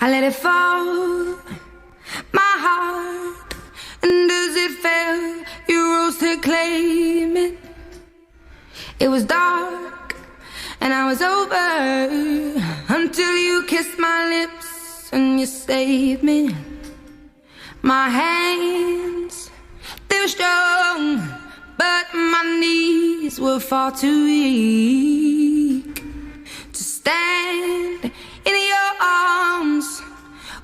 I let it fall, my heart, and as it fell, you rose to claim it. It was dark, and I was over, until you kissed my lips and you saved me. My hands, they were strong, but my knees were far too weak to stand in your arms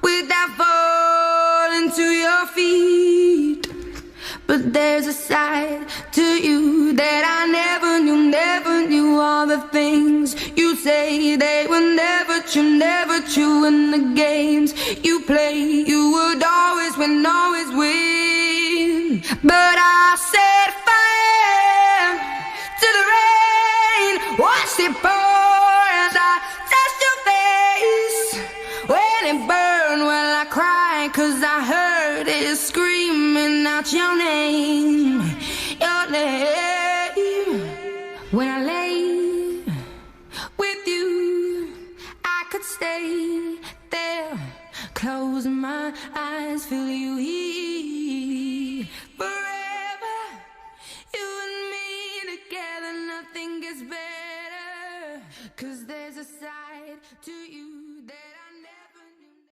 without falling to your feet. But there's a side to you that I never knew all the things you say, they were never true, and the games you play, you would always win, always win. But I set fire to the rain, watched it pour as I touched your face. When it burned, well I cried, 'cause I heard it screaming out your name, your name. When I lay with you, I could stay there, close my eyes, feel you here. Forever, you and me together, nothing gets better, 'cause there's a side to you